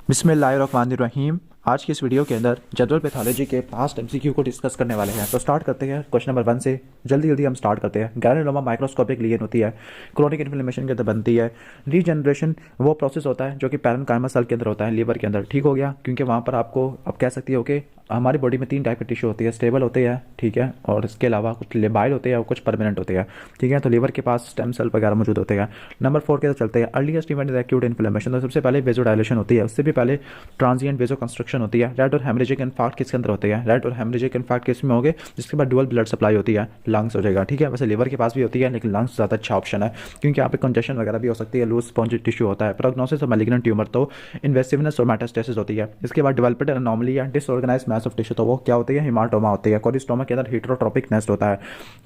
बिस्मिल्लाहिर्रहमानिर्रहीम। आज की इस वीडियो के अंदर जनरल पैथोलॉजी के पास्ट एमसीक्यू को डिस्कस करने वाले हैं। तो स्टार्ट करते हैं क्वेश्चन नंबर 1 से। जल्दी जल्दी हम स्टार्ट करते हैं। ग्रैनुलोमा माइक्रोस्कोपिक लीजन होती है, क्रोनिक इन्फ्लेमेशन के अंदर बनती है। रीजनरेशन वो प्रोसेस होता है जो कि पैरेन्काइमा सेल के अंदर होता है, लीवर के अंदर। ठीक हो गया, क्योंकि वहाँ पर आपको अब कह सकती हो कि हमारी बॉडी में 3 टाइप की टिश्यू होती है, स्टेबल होते हैं, ठीक है, और इसके अलावा कुछ लेबाइल होते हैं और कुछ परमानेंट होते हैं, ठीक है। तो लीवर के पास स्टेम सेल वगैरह मौजूद होते हैं। नंबर 4 के तरफ चलते हैं। Earliest event is acute inflammation. तो सबसे पहले वेजोडाइलेशन होती है, उससे भी पहले ट्रांजिएंट वेजो कंस्ट्रक्शन होती है। रेड और हेमरेजिक इन्फार्क्ट किसके अंदर होते हैं? रेड और हेमरेजिक इन्फार्क्ट किस में होंगे? जिसके बाद डुअल ब्लड सप्लाई होती है, लंग्स हो जाएगा, ठीक है। वैसे लीवर के पास भी होती है, लेकिन लंग्स ज़्यादा अच्छा ऑप्शन है, क्योंकि यहाँ पे कंजेशन वगैरह भी हो सकती है, लूज स्पॉन्जी टिश्यू होता है। प्रोग्नोसिस ऑफ मैलिग्नेंट ट्यूमर, तो इन्वेसिवनेस और मेटास्टेसिस होती है। इसके बाद डेवलपमेंट एनोमली या डिसऑर्गेनाइज मास ऑफ टिश्यू, तो वो क्या होती है? हिमाटोमा होती है। कोरिस्टोमा के अंदर हेटेरोट्रोपिक नेस्ट होता है।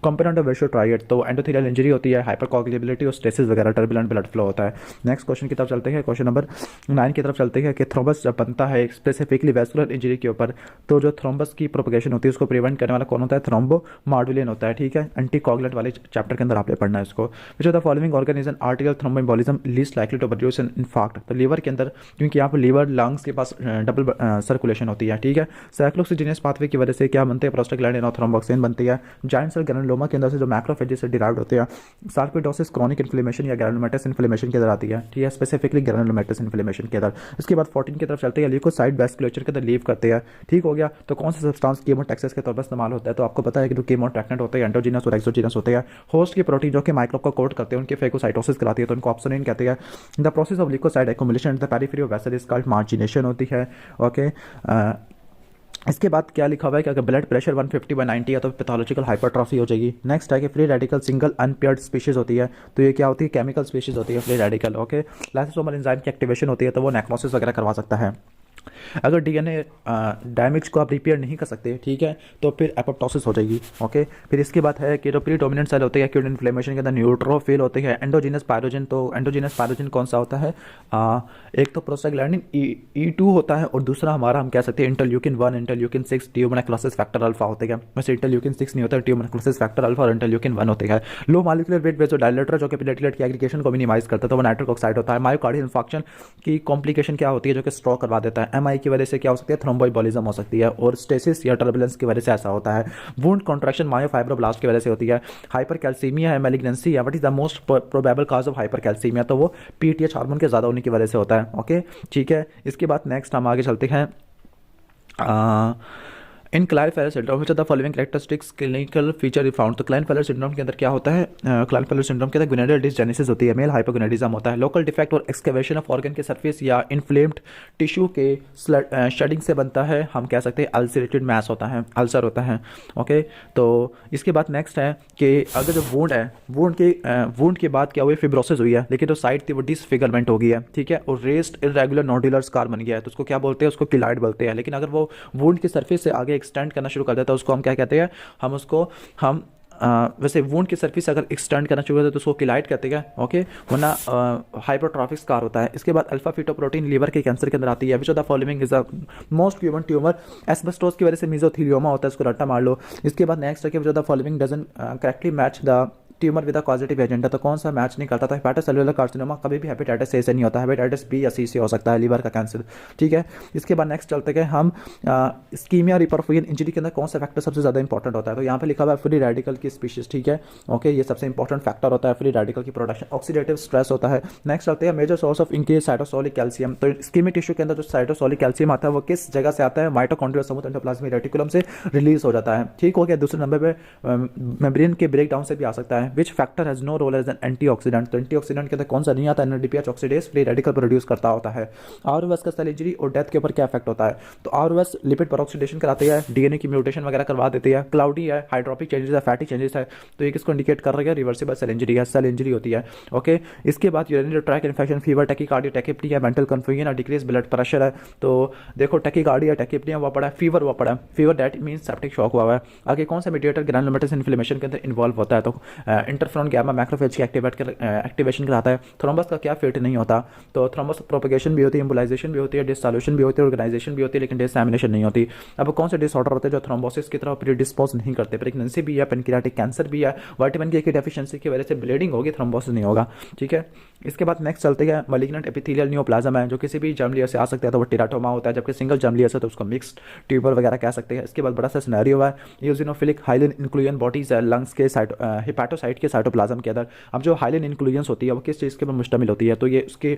कंपोनेंट ऑफ वेशो ट्राइड, तो एंडोथेलियल इंजरी होती है, हाइपरकोगुलेबिलिटी और स्टेसिस वगैरह, टर्बुलेंट ब्लड फ्लो होता है। नेक्स्ट क्वेश्चन की तरफ चलते हैं। क्वेश्चन नंबर 9 की तरफ चलते हैं कि थ्रोम्बस जब बनता है स्पेसिफिकली वैस्कुलर इंजरी के ऊपर, तो जो थ्रोम्बस की प्रोपगेशन होती है उसको प्रिवेंट करने वाला कौन होता है? थ्रोम्बोमार्डुलिन होता है, ठीक है। एंटी कोगुलेंट वाले चैप्टर के अंदर आपने पढ़ना है इसको। Which of the following organism article thromboembolism least likely to produce an infarct. तो लीवर के अंदर, क्योंकि यहाँ पर लीवर लंग्स के पास डबल सर्कुलेशन होती है, ठीक है। साइक्लोऑक्सीजिनेस पाथवे की वजह से क्या बनते हैं? प्रोस्टाग्लैंडिन और थ्रोम्बोक्सिन बनती है। जायंट सेल ग्रैनुलोमा के अंदर से जो मैक्रोफेजेस से डिराइव्ड होते हैं। सार्कोइडोसिस क्रोनिक इन्फ्लेमेशन या ग्रैनुलोमेटस इन्फ्लेमेशन के अंदर आती है, ठीक है, स्पेसिफिकली ग्रैनुलोमेटस इन्फ्लेमेशन के अंदर। इसके बाद 14 की तरफ चलते हैं। ल्यूकोसाइट वैस्कुलेचर के अंदर लीव करते हैं, ठीक हो गया। तो कौन सा सब्सटेंस कीमोटैक्सिस के तौर पर इस्तेमाल होता है? तो आपको पता है कि जो कीमोटैक्टेंट होते हैं एंडोजीनस और एक्सोजीनस होते हैं। होस्ट की प्रोटीन जो कि माइक्रोब को कोड करते हैं, उनकी फेगोसाइटोसिस कराती है, तो उनको ऑप्सोनिन कहते हैं। The process of leukocyte accumulation at the periphery of vessel is called margination होती है, ओके। इसके बाद क्या लिखा हुआ है कि अगर ब्लड प्रेशर 150/90 है तो पैथोलॉजिकल हाइपरट्रॉफी हो जाएगी। नेक्स्ट है कि free radical single unpaired species होती है, तो ये क्या होती है? केमिकल स्पीशीज होती है free radical, okay. Lysosomal enzyme की एक्टिवेशन होती है, तो वो नेक्रोसिस वगैरह करवा सकता है। अगर डीएनए डैमेज को आप रिपेयर नहीं कर सकते, ठीक है, तो फिर एपोप्टोसिस हो जाएगी, ओके। फिर इसके बाद है कि जो प्री डोमिनेंट सेल होते हैं एक्यूट इन्फ्लेमेशन के अंदर न्यूट्रोफिल होते हैं। एंडोजीनस पायरोजन, तो एंडोजीनस पायरोजन कौन सा होता है? एक तो प्रोस्टाग्लैंडिन E2 होता है, और दूसरा हमारा हम कह सकते हैं interleukin 1, interleukin 6, tuberculosis factor alpha होते हैं। वैसे इंटरल्यूकिन 6 नहीं होता, ट्यूबरक्लोसिस फैक्टर अल्फा और इंटरल्यूकिन 1 होते हैं। लो मॉलिक्यूलर वेट वेसोडाइलेटर जो कि प्लेटलेट की एग्रीगेशन को मिनिमाइज करता है, तो वो नाइट्रिक ऑक्साइड होता है। मायोकार्डियल इंफार्क्शन की कॉम्प्लिकेशन क्या होती है? जो कि स्ट्रोक करवा देता है। एमआई की वजह से क्या हो सकती है? थ्रोम्बोएम्बोलिज्म हो सकती है, और स्टेसिस या टर्बुलेंस की वजह से ऐसा होता है। वुंड कॉन्ट्रैक्शन मायोफाइब्रोब्लास्ट की वजह से होती है। हाइपरकैल्सीमिया है, मैलिग्नेंसी है। What is the most probable cause of hypercalcaemia? तो वो पीटीएच हार्मोन के ज़्यादा होने की वजह से होता है, ओके, ठीक है। इसके बाद नेक्स्ट हम आगे चलते हैं। In Klinefelter syndrome which are the following characteristics clinical feature found. तो क्लाइनफेलर सिंड्रोम के अंदर क्या होता है? क्लाइनफेलर सिंड्रोम के अंदर गोनेडल डिसजेनेसिस होती है, मेल हाइपोगोनेडिज्म होता है। लोकल डिफेक्ट और एक्सकेवेशन ऑफ ऑर्गन के सरफेस या इन्फ्लेम्ड टिश्यू के शेडिंग से बनता है, हम कह सकते हैं अल्सरेटेड मैस होता है, अल्सर होता है, ओके। तो इसके बाद नेक्स्ट है कि अगर जो वुंड है, वुंड के बाद क्या हुई? फिब्रोसिस हुई है, लेकिन जो साइड थी वो डिसफिगरमेंट हो गई है, ठीक है, और रेस्ड इरेगुलर नोडुलर स्कार बन गया है, तो उसको क्या बोलते हैं? उसको किलाइड बोलते हैं। लेकिन अगर वो वुंड की सरफेस से आगे एक्सटेंड करना शुरू कर देता है, उसको हम क्या कहते हैं? हम वैसे वुंड की सरफेस अगर एक्सटेंड करना शुरू करते हैं तो उसको किलाइट कहते हैं, ओके, वरना हाइपरट्रॉफिक स्कार होता है। इसके बाद अल्फा फीटोप्रोटीन लीवर के कैंसर के अंदर आती है। Which of the following is the most common tumour? Asbestos की वजह से मेसोथेलियोमा होता है, इसको रट्टा मार लो। इसके बाद नेक्स्ट है कि विच of the following doesn't correctly match the tumour with positive agenda, तो कौन सा मैच नहीं करता था? हेपेटोसेलुलर कार्सिनोमा कभी भी हेपेटाइटिस ए से नहीं होता, हेपेटाइटिस बी या सी से हो सकता है, लीवर का कैंसर, ठीक है। इसके बाद नेक्स्ट चलते हैं हम स्कीमिया रिपरफियन इंजरी के अंदर कौन सा फैक्टर सबसे ज़्यादा इंपॉर्टेंट होता है? तो यहाँ पे लिखा हुआ है फ्री रेडिकल की स्पीशीज, ठीक है, ओके, ये सबसे इंपॉर्टेंट फैक्टर होता है फ्री रेडिकल की प्रोडक्शन। ऑक्सीडेटिव स्ट्रेस होता है। नेक्स्ट चलते हैं major source of increase cytosolic calcium. तो स्कीमिक टिश्यू के अंदर जो साइटोसोलिक कैल्शियम आता है वो किस जगह से आता है? माइटोकॉन्ड्रियल समूह एंडोप्लाज्मिक रेटिकुलम से रिलीज हो जाता है, ठीक हो गया। दूसरे नंबर पे मेम्ब्रेन के ब्रेक डाउन से भी आ सकता है। Which factor has no role as an antioxidant? तो एंटीऑक्सीडेंट के अंदर कौन सा नहीं आता? NADPH oxidase free radical produce करता होता है। आरओएस का सेल इंजरी और डेथ के ऊपर क्या इफेक्ट होता है? तो आरओएस लिपिड परऑक्सीडेशन कराती है, डीएनए की म्यूटेशन वगैरह करवा देती है। क्लाउडी है, हाइड्रोपिक चेंजेस है, फैटी चेंजेस है, तो ये किसको इंडिकेट कर रहा है? रिवर्सिबल सेल इंजरी है, सेल इंजरी होती है, ओके। इसके बाद urinary tract infection, fever, tachycardia, tachypnoea, mental confusion और डिक्रीज ब्लड प्रेशर है। तो देखो टैकीकार्डिया, टैकिप्निया हुआ पड़ा है, फीवर हुआ पड़ा है, fever that means septic shock हुआ है। आगे कौन सा मीडिएटर ग्रैनुलोमेटस इन्फ्लेमेशन के अंदर इन्वॉल्व होता है? तो इंटरफेरॉन गैमा मैक्रोफेज की एक्टिवेशन कराता है। थ्रोम्बस का क्या फेट नहीं होता, तो थ्रोम्बस प्रोपेगेशन भी होती है, एम्बोलाइजेशन भी होती है, डिसोल्यूशन भी होती है, ऑर्गेनाइजेशन भी होती है, लेकिन डिसएमिनेशन नहीं होती। अब कौन से डिसऑर्डर होते हैं जो थ्रोम्बोसिस की तरफ प्रीडिस्पोज नहीं करते? प्रेगनेंसी भी है, पेनक्रियाटिक कैंसर भी है, विटामिन के की डेफिशिएंसी की वजह से ब्लीडिंग होगी, थ्रोम्बोसिस नहीं होगा। ठीक है, इसके बाद नेक्स्ट चलते हैं मैलिग्नेंट एपिथेलियल न्यूप्लाज्म है, जो किसी भी जर्म लेयर से आ सकता है, तो वो टेराटोमा होता है, जबकि सिंगल जर्म लेयर से तो उसको मिक्स्ड ट्यूबर वगैरह कह सकते हैं। इसके बाद बड़ा सा सिनेरियो है यूजिनोफिलिक हाइलिन इंक्लूजन बॉडीज है लंग्स के हिपैटोसाइट के साइटोप्लाज्म के अंदर। अब जो हाइलिन इंक्लूजन्स होती है वो किस चीज़ के ऊपर मुश्तमिल होती है, तो ये उसकी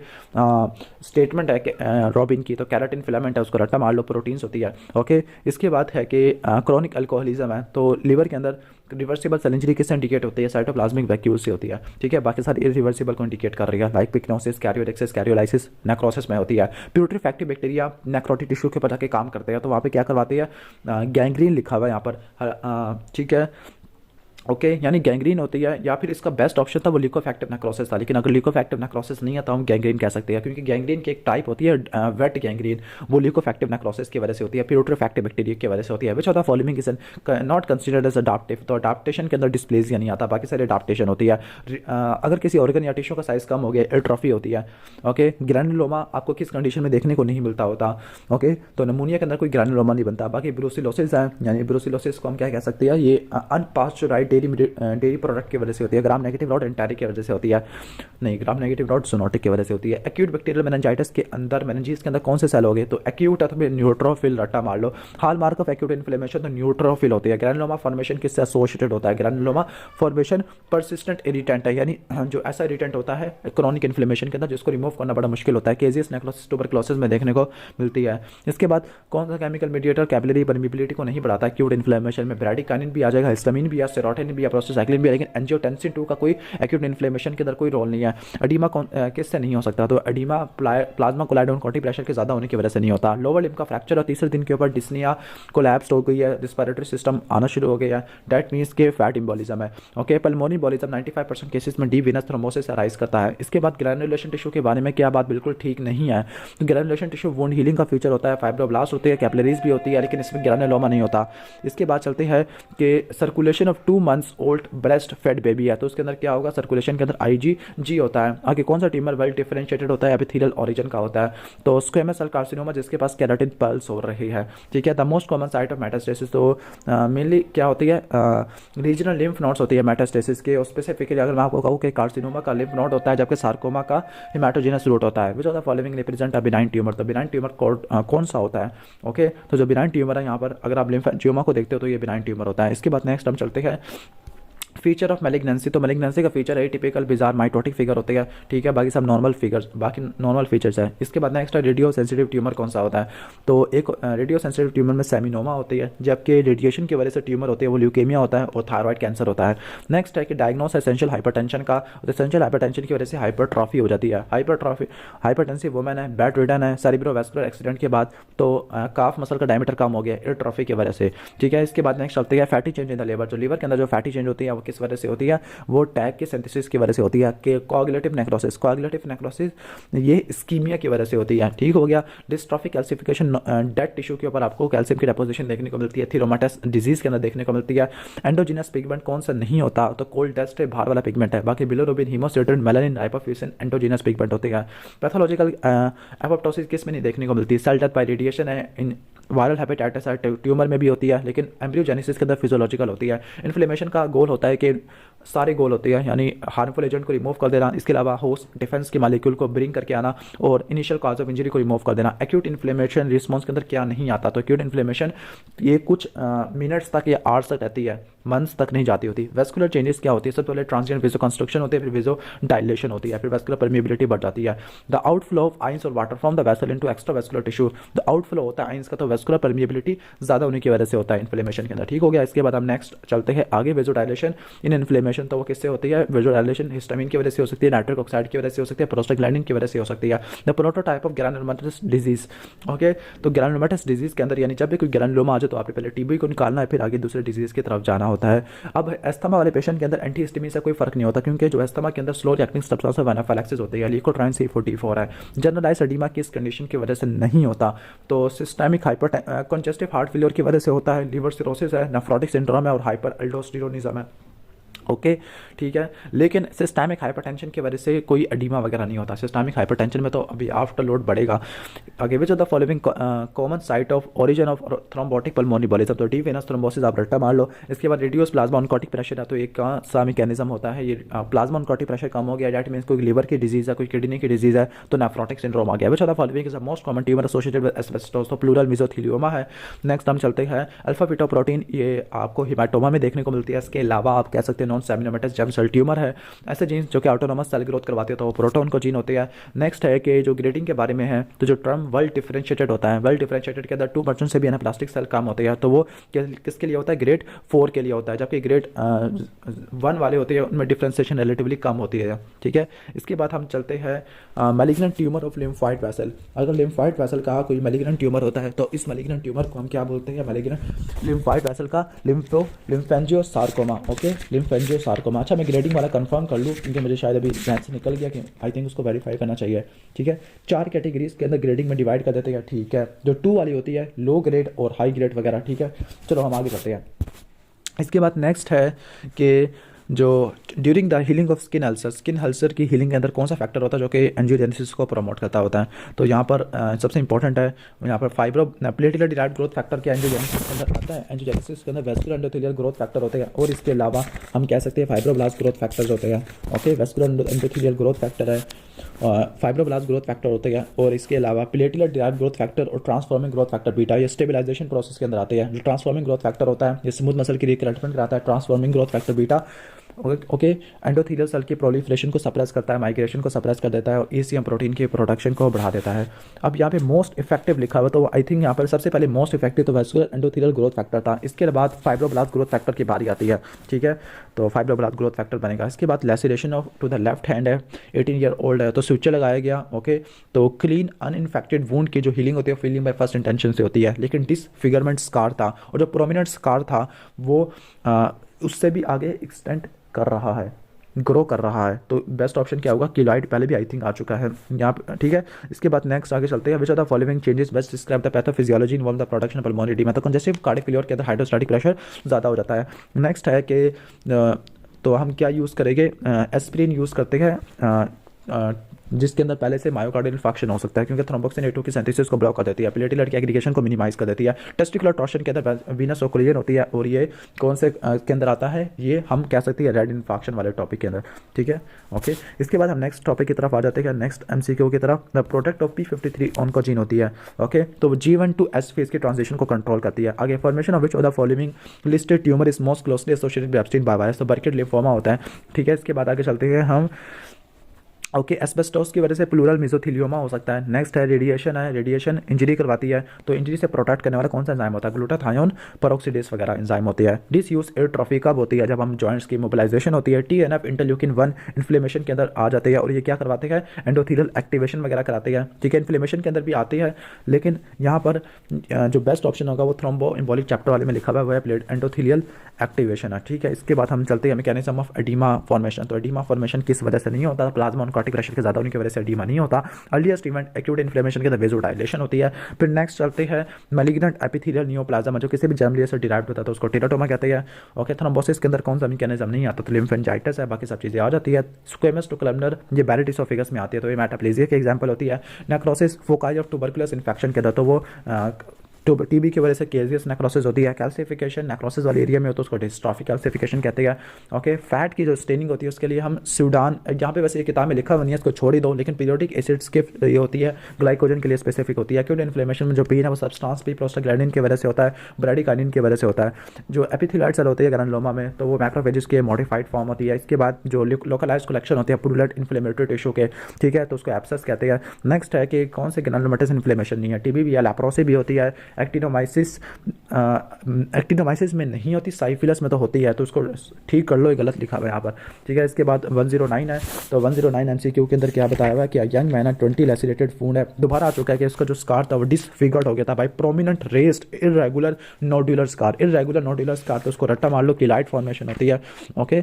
स्टेटमेंट है कि रॉबिन की, तो कैराटिन फिलामेंट है, उसको रट्टा मार लो, प्रोटीन्स होती है। ओके, इसके बाद है कि क्रोनिक अल्कोहलिज्म है, तो लीवर के अंदर रिवर्सिबल सेल इंजरी किससे इंडिकेट होती है? साइटोप्लाज्मिक वैक्यूल से होती है। ठीक है, बाकी सारी इरिवर्सिबल को इंडिकेट कर रही है, लाइक पिक्नोसिस, कैरियोडेक्सिस, कैरियोलाइसिस, नेक्रोसिस में होती है। प्यूटरी फैक्टिव बैक्टीरिया नेक्रोटिक टिश्यू के ऊपर जाके काम करते हैं, तो वहाँ पे क्या करवाती है? गैंग्रीन लिखा हुआ है यहाँ पर। ठीक है, ओके, यानी गैंग्रीन होती है, या फिर इसका बेस्ट ऑप्शन था वो ल्यूकोफैक्टिव नेक्रोसिस था, लेकिन अगर ल्यूकोफैक्टिव नेक्रोसिस नहीं है तो हम गैंग्रीन कह सकते हैं, क्योंकि गैंग्रीन की एक टाइप होती है वेट गैंग्रीन, वो ल्यूकोफैक्टिव नेक्रोसिस की वजह से होती है, प्यूटरीफैक्टिव बैक्टीरिया की वजह से होती है। Which of the following is not considered as adaptive, तो अडाप्टेशन के अंदर डिस्प्लेसिया नहीं आता, बाकी सारे अडाप्टेशन होती है। अगर किसी ऑर्गन या टिश्यू का साइज कम हो गया, एट्रोफी होती है। ओके, ग्रैनुलोमा आपको किस कंडीशन में देखने को नहीं मिलता होता? ओके, तो नमूनिया के अंदर कोई ग्रैनुलोमा नहीं बनता। बाकी ब्रूसिलोसिस है, यानी ब्रूसिलोसिस को हम क्या कह सकते हैं? ये अनपास्चराइज्ड डेयरी प्रोडक्ट की वजह से होती है। ग्राम नेगेटिव रॉड एंटेरिक की वजह से होती है, नहीं, ग्राम नेगेटिव रॉड जूनोटिक की वजह से होती है। एक्यूट बैक्टीरियल मेनिंजाइटिस के अंदर मेनिंजीज के अंदर कौन से सेल हो गए? तो एक्यूट है, तो न्यूट्रोफिल रट्टा मार लो। Hallmark of acute inflammation तो न्यूट्रोफिल होती है। ग्रैनुलोमा फॉर्मेशन किससे एसोसिएटेड होता है? ग्रैनुलोमा फॉर्मेशन परसिस्टेंट इरिटेंट है, यानी जो ऐसा इरिटेंट होता है क्रोनिक इन्फ्लेमेशन के अंदर जिसको रिमूव करना बड़ा मुश्किल होता है। केजियस नेक्रोसिस ट्यूबरक्लोसिस में देखने को मिलती है। इसके बाद कौन सा केमिकल मीडिएटर कैपिलरी परमिबिलिटी को नहीं बढ़ाता? एक्यूट इन्फ्लेमेशन में ब्रैडिकाइनिन भी आ जाएगा, हिस्टामिन भी है, सेरोटोनिन भी है, प्रोस्टासाइक्लिन भी है, लेकिन एंजियोटेंसिन 2 का कोई एक्यूट इन्फ्लेमेशन के अंदर कोई रोल नहीं है। एडीमा किससे नहीं हो सकता? तो एडीमा प्लाज्मा कोलाइडोन कॉन्टी प्रेशर के ज़्यादा होने की वजह से नहीं होता। लोअर लिम्ब का फ्रैक्चर और तीसरे दिन के ऊपर डिस्निया कोलैप्स हो गई है, रिस्पिरेटरी सिस्टम आना शुरू हो गया है, डेट मीन्स के फैट इम्बोलिज्म है। ओके, पल्मोनी इम्बोलिज्म 95% केसेस में डीप वेनस थ्रोम्बोसिस अराइज करता है। इसके बाद ग्रैनुलेशन टिश्यू के बारे में क्या बात बिल्कुल ठीक नहीं है? तो ग्रैनुलेशन टिश्यू वुंड हीलिंग का फीचर होता है, फाइब्रोब्लास्ट होती है, कैपिलरीज भी होती है, लेकिन इसमें ग्रैनुलोमा नहीं होता। इसके बाद चलते हैं कि circulation of 2 months old breast fed baby है, तो उसके अंदर क्या होगा? सर्कुलेशन के अंदर IgG होता है। आगे कौन सा ट्यूमर वेल डिफरेंशिएटेड होता है? एपिथेलियल ओरिजिन का होता है, तो स्क्वेमस सेल कार्सिनोमा जिसके पास केराटिन पल्स हो रही है। ठीक है, the most common site of metastasis, तो मेनली क्या होती है? रीजनल लिम्फ नोड्स होती है मेटास्टेसिस के, और स्पेसिफिकली अगर मैं आपको कहूँ कि कार्सिनोमा का लिम्फ नोड होता है, जबकि सार्कोमा का हेमाटोजेनस रूट होता है। Which of the following represent a benign tumour, तो बिनाइन ट्यूमर कौन सा होता है? ओके, तो जो बिनाइन ट्यूमर है यहाँ पर अगर आप लिम्फेंजियोमा को देखते हो तो ये बिनाइन ट्यूमर होता है। इसके बाद नेक्स्ट हम चलते हैं फीचर ऑफ मैलिग्नेंसी, तो मैलिग्नेंसी का फीचर है टिपिकल बिजार माइटोटिक फिगर होते हैं। ठीक है, बाकी सब नॉर्मल फिगर्स, बाकी नॉर्मल फीचर्स है। इसके बाद नेक्स्ट है रेडियो सेंसिटिव ट्यूमर कौन सा होता है? तो एक रेडियो सेंसिटिव ट्यूमर में सेमिनोमा होती है, जबकि रेडिएशन की वजह से ट्यूमर होती है वो ल्यूकेमिया होता है और थायराइड कैंसर होता है। नेक्स्ट है कि डायग्नोस एसेंशियल हाइपरटेंशन का, एसेंशियल हाइपरटेंशन की वजह से हाइपरट्रॉफी हो जाती है। हाइपरटेंसिव वुमेन है, बेड रिडन है, सेरिब्रोवैस्कुलर एक्सीडेंट के बाद तो काफ मसल का डायमीटर कम हो गया एट्रोफी की वजह से। ठीक है, इसके बाद नेक्स्ट चलते हैं fatty change in the liver, जो लीवर के अंदर जो फैटी चेंज होती है वो किस वजह से होती है? वो टैग के सिंथेसिस की वजह से होती है। कि कोआगुलेटिव नेक्रोसिस ये इस्कीमिया की वजह से होती है। ठीक हो गया। डिस्ट्रॉफिक कैल्सिफिकेशन डेड टिश्यू के ऊपर आपको कैल्शियम की डेपोजिशन देखने को मिलती है, थीरोमाटस डिजीज के अंदर देखने को मिलती है। एंडोजिनस पिगमेंट कौन सा नहीं होता? तो कोल्ड डस्ट है, बाहर वाला पिगमेंट है। बाकी बिलोरुबिन, हीमोसिस्टिन, मेलानिन, हाइपोफ्यूजन एंडोजिनस पिगमेंट होते हैं। पैथोलॉजिकल एपोप्टोसिस किस में नहीं देखने को मिलती है? सेल डेथ बाय रेडिएशन है, इन वायरल हेपेटाइटिस ट्यूमर में भी होती है, लेकिन एम्ब्रियोजेनेसिस के अंदर फिजियोलॉजिकल होती है। इन्फ्लेमेशन का गोल होता है कि सारे गोल होते हैं, यानी हार्मफुल एजेंट को रिमूव कर देना, इसके अलावा होस्ट डिफेंस के मालिक्यूल को ब्रिंग करके आना और इनिशियल कॉज ऑफ इंजरी को रिमूव कर देना। एक्यूट इन्फ्लेमेशन रिस्पॉन्स के अंदर क्या नहीं आता? तो एक्यूट इन्फ्लेमेशन ये कुछ मिनट्स तक या आवर्स तक रहती है, मंथ्स तक नहीं जाती होती। वेस्कुलर चेंजेस क्या होती है? सबसे पहले ट्रांजिएंट वेजो कंस्ट्रक्शन होती है, फिर वेजो डायलेशन होती है, फिर वेस्कुलर परमिबिलिटी बढ़ जाती है। द आउटफ्लो ऑफ आइंस और water from the vessel into extra vascular tissue, the outflow होता है आइंस का, तो वेस्कुलर परमिबिलिटी ज़्यादा होने की वजह से होता है इन्फ्लेमेशन के अंदर। ठीक हो गया। इसके बाद हम नेक्स्ट चलते हैं आगे, वेजो डायलेशन इन इन्फ्लेमेशन, तो वो किससे होती है? वेजो डायलेशन हिस्टामिन की वजह से हो सकती है, नाइट्रिक ऑक्साइड की वजह से हो सकती है, प्रोस्टाग्लैंडिन की वजह से हो सकती है। The prototype of granulomatous disease, okay, तो ग्रैनुलोमेटस डिजीज के अंदर यानी जब भी कोई ग्रैनुलोमा आ जाए तो आपने पहले टीबी को निकालना है, फिर आगे दूसरे डिजीज की तरफ जाना होता है। अब एस्थमा वाले पेशेंट के अंदर एंटीहिस्टामिन से कोई फर्क नहीं होता, क्योंकि जो एस्थमा के अंदर slow reacting substance of anaphylaxis होती है, ल्यूकोट्राइन C44 है। जनरलाइज्ड एडिमा किस कंडीशन की वजह से नहीं होता? तो systemic hyper congestive heart failure की वजह से होता है, लिवर सिरोसिस है, नेफ्रोटिक सिंड्रोम है और हाइपर अल्डोस्टेरोनिज्म है। ओके ठीक है। लेकिन सिस्टमिक हाइपरटेंशन की वजह से कोई एडीमा वगैरह नहीं होता। सिस्टमिक हाइपरटेंशन में तो अभी आफ्टर लोड बढ़ेगा। आगे विच of the following common site of origin of thrombotic pulmonary embolism, तो डीप वेनस थ्रोम्बोसिस आप रट्टा मार लो। इसके बाद रिड्यूस प्लाज्मा ऑनकोटिक प्रेशर है, तो एक कौन सा मैकेनिज्म होता है, ये प्लाज्मा ऑनकोटिक प्रेशर कम हो गया, डैट मीन्स कोई लिवर की डिजीज है, कोई किडनी की डिजीज है, तो नेफ्रोटिक सिंड्रोम आ गया। विच of the following is the most common tumour associated with asbestos, तो प्लूरल मेसोथेलियोमा है। नेक्स्ट हम चलते हैं अल्फा बीटा प्रोटीन, ये आपको हिमाटोमा में देखने को मिलती है। इसके अलावा आप कह सकते हैं non seminomatous germ cell tumour है। ऐसे जीन्स जो कि ऑटोनोमस सेल ग्रोथ करवाते हैं तो वो प्रोटोन को जीन होते हैं। नेक्स्ट है कि जो ग्रेडिंग के बारे में है, तो जो टर्म वेल डिफरेंशिएटेड होता है, वेल डिफरेंशिएटेड के अंदर 2% से भी एनाप्लास्टिक सेल कम होते हैं, तो वो किसके लिए होता है, ग्रेड 4 के लिए होता है, जबकि ग्रेड 1 वाले होते हैं उनमें डिफरेंशिएशन रिलेटिवली कम होती है। ठीक है, इसके बाद हम चलते हैं malignant tumour of lymphoid vessel. अगर लिम्फोइड वेसल का कोई मैलिग्नेंट ट्यूमर होता है तो इस मैलिग्नेंट ट्यूमर को हम क्या बोलते हैं, मैलिग्नेंट लिम्फोइड वेसल का लिम्फेंजियोसार्कोमा। ओके, लिम्फेंजियोसार्कोमा। अच्छा, मैं ग्रेडिंग वाला कंफर्म कर लूँ क्योंकि मुझे शायद अभी ध्यान से निकल गया कि आई थिंक उसको वेरीफाई करना चाहिए। ठीक है, 4 कैटेगरीज के अंदर ग्रेडिंग में डिवाइड कर देते हैं। ठीक है, जो 2 वाली होती है लो ग्रेड और हाई ग्रेड वगैरह। ठीक है, चलो हम आगे बढ़ते हैं। इसके बाद नेक्स्ट है कि जो during the healing of skin ulcer की हीलिंग के अंदर कौन सा फैक्टर होता है जो कि एंजियोजेनेसिस को प्रमोट करता होता है, तो यहाँ पर सबसे इंपॉर्टेंट है यहाँ पर प्लेटिलेट डिराइव्ड ग्रोथ फैक्टर के एंजियोजेनेसिस के अंदर आता है। एंजियोजेनेसिस के अंदर वेस्कुलर एंडोथेलियल ग्रोथ फैक्टर होते हैं और इसके अलावा हम कह सकते हैं फाइब्रोब्लास्ट ग्रोथ फैक्टर्स होते हैं। Okay, vascular endothelial growth factor है, फाइब्रोब्लास्ट ग्रोथ फैक्टर होते हैं और इसके अलावा प्लेटिलेट डिराइव्ड ग्रोथ फैक्टर और ट्रांसफॉर्मिंग ग्रोथ फैक्टर बीटा, ये स्टेबलाइजेशन प्रोसेस के अंदर आते हैं। जो ट्रांसफॉर्मिंग ग्रोथ फैक्टर होता है ये स्मूथ मसल की रिक्रेटमेंट कराता है, transforming growth factor beta. Okay, endothelial cell की प्रोलिफरेशन को सप्रेस करता है, माइग्रेशन को सप्रेस कर देता है और ईसीएम प्रोटीन की प्रोडक्शन को बढ़ा देता है। अब यहाँ पे मोस्ट इफेक्टिव लिखा हुआ, तो आई थिंक यहाँ पर सबसे पहले मोस्ट इफेक्टिव तो वेस्कुलर एंडोथेलियल ग्रोथ फैक्टर था। इसके बाद फाइब्रोब्लास्ट ग्रोथ फैक्टर की बारी आती है। ठीक है, तो फाइब्रोब्लास्ट ग्रोथ फैक्टर बनेगा। इसके बाद laceration of to the left hand है, 18 ईयर ओल्ड है, तो स्विच लगाया गया। ओके, तो क्लीन अनइन्फेक्टेड वुंड की जो हीलिंग होती है फीलिंग बाय फर्स्ट इंटेंशन से होती है, लेकिन डिसफिगरमेंट स्कार था और जो प्रोमिनेंट स्कार था वो उससे भी आगे एक्सटेंड कर रहा है, ग्रो कर रहा है। तो बेस्ट ऑप्शन क्या होगा, किलॉइड पहले भी आई थिंक आ चुका है यहाँ पे। ठीक है, इसके बाद नेक्स्ट आगे चलते हैं। Which are the following changes best describe the pathophysiology involve the production of pulmonary oedema, तो कंजेस्टिव कार्डियक फेलियर के अंदर हाइड्रोस्टैटिक प्रेशर ज़्यादा हो जाता है। नेक्स्ट है कि तो हम क्या यूज़ करेंगे, एस्पिरिन यूज़ करते हैं जिसके अंदर पहले से मायोकार्डियल इंफार्क्शन हो सकता है क्योंकि थ्रोम्बोक्सिन A2 की सिंथेसिस को ब्लॉक कर देती है, प्लेटिलेट की एग्रीगेशन को मिनिमाइज कर देती है। टेस्टिकुलर टॉर्शन के अंदर वीनस ओक्लूजन होती है और ये कौन से के अंदर आता है, ये हम कह सकते हैं रेड इंफार्क्शन वाले टॉपिक के अंदर। ठीक है, ओके, इसके बाद हम नेक्स्ट टॉपिक की तरफ आ जाते हैं, नेक्स्ट MCQ की तरफ। The product of P53 oncogene होती है। ओके, तो G1 to S फेज की ट्रांजिशन को कंट्रोल करती है। आगे formation of which of the following listed tumour is most closely associated with Epstein bias, तो बर्किट लिम्फोमा होता है। ठीक है, इसके बाद आगे चलते हैं हम। ओके, एस्बेस्टोस की वजह से प्लूरल मेसोथेलियोमा हो सकता है। नेक्स्ट है रेडिएशन, है रेडिएशन इंजरी करवाती है, तो इंजरी से प्रोटेक्ट करने वाला कौन सा एंजाइम होता है, ग्लूटाथायोन परऑक्सीडेज वगैरह एंजाइम होती है। डिसयूज एट्रोफी कब होती है, जब हम जॉइंट्स की मोबिलाइजेशन होती है। TNF इंटरल्यूकिन 1 इन्फ्लेमेशन के अंदर आ जाते हैं और ये क्या करवाते हैं, एंडोथेलियल एक्टिवेशन वगैरह कराते हैं। ठीक है, इन्फ्लेमेशन के अंदर भी आती है, लेकिन यहाँ पर जो बेस्ट ऑप्शन होगा वो थ्रोम्बो एम्बोलिक चैप्टर वाले में लिखा हुआ है प्लेट एंडोथेलियल एक्टिवेशन है। ठीक है, इसके बाद हम चलते हैं मैकेनिज्म ऑफ एडिमा फॉर्मेशन, तो एडिमा फॉर्मेशन किस वजह से नहीं होता, प्लाज्मा ऑनकोटिक प्रेशर के ज़्यादा होने की वजह से एडिमा नहीं होता। अर्लीस्ट इवेंट एक्यूट इन्फ्लेमेशन के अंदर वेजोडाइलेशन होती है। फिर नेक्स्ट चलते हैं मैलिग्नेंट एपिथेलियल नियोप्लाज्मा, जो किसी भी जर्म लेयर से डिराइव्ड होता है तो उसको टेराटोमा कहते हैं। ओके, थ्रोम्बोसिस के अंदर कौन सा मैकेनिज्म नहीं आता, तो लिम्फेंजाइटिस है, बाकी सब चीज़ें आ जाती है। स्क्वेमस टू कलमनर ये बैरेट इसोफेगस में आती है, तो ये मेटाप्लेजिया की एग्जांपल होती है। Necrosis foci of tuberculous infection के अंदर, तो वो TB की वजह से केजियस नेक्रोसिस होती है। कैल्सिफिकेशन नेक्रोसिस वाले एरिया में हो तो उसको डिस्ट्रॉफिक कैल्सिफिकेशन कहते हैं। ओके, फैट की जो स्टेनिंग होती है उसके लिए हम सूडान, यहाँ पे वैसे ये किताब में लिखा हुआ नहीं है, इसको छोड़ ही दो, लेकिन पीरियोडिक एसिड्स की ये होती है, ग्लाइकोजन के लिए स्पेसिफिक होती है। एक्यूट इन्फ्लेमेशन में जो पेन है वो सब्सटेंस पी प्रोस्टाग्लैंडिन की वजह से होता है, ब्रैडिकाइनिन की वजह से होता है। जो एपिथेलियल सेल होती है ग्रैनुलोमा में, तो वो मैक्रोफेजेस की मॉडिफाइड फॉर्म होती है। इसके बाद जो लोकलाइज कलेक्शन होती है पुरुलेट इन्फ्लेमेटरी टिश्यू के, ठीक है, तो उसको एब्सेस कहते हैं। नेक्स्ट है कि कौन से ग्रैनुलोमेटस इन्फ्लेमेशन नहीं है, TB भी है, लेप्रोसी भी होती है, एक्टिनोमाइसिस में नहीं होती, साइफिलस में तो होती है, तो उसको ठीक कर लो, ये गलत लिखा हुआ है यहाँ पर। ठीक है, इसके बाद 109 है, तो 109 MCQ के अंदर क्या बताया हुआ है कि यंग मैन 20 लैसिरेटेड वुंड है, दोबारा आ चुका है कि इसका जो स्कार था वो डिसफिगर्ड हो गया था by prominent raised irregular nodular scar. Irregular nodular scar तो उसको रट्टा मार लो, किलाइट फॉर्मेशन होती है। ओके,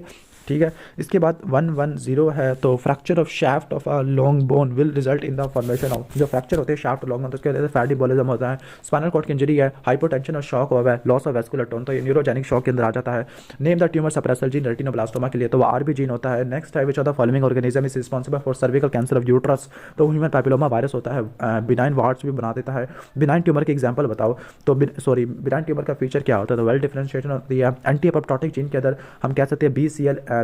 ठीक है। इसके बाद 110 है तो fracture of shaft of a long bone will result in the formation of, जो फ्रैक्चर होते हैं शाफ्ट लॉन्ग बोन तो उसके वजह से फैट एम्बोलिज्म होता है। स्पाइनल कॉर्ड की इंजरी है, हाइपोटेंशन और शॉक हुआ है, लॉस ऑफ वेस्कुलर टोन तो ये न्यूरोजेनिक शॉक के अंदर आ जाता है। Name the tumour suppressor gene retinoblastoma के लिए तो वो आरबी जीन होता है। नेक्स्ट है which of the following organism is responsible for cervical cancer of uterus तो ह्यूमन पैपिलोमा वायरस होता है, बिनाइन वार्ड्स भी बना देता है। बिनाइन ट्यूमर के एग्जाम्पल बताओ तो बिनाइन ट्यूमर का फीचर क्या होता है तो वेल डिफरेंशिएशन होती है। एंटी एपोप्टोटिक जीन के अंदर हम कह सकते हैं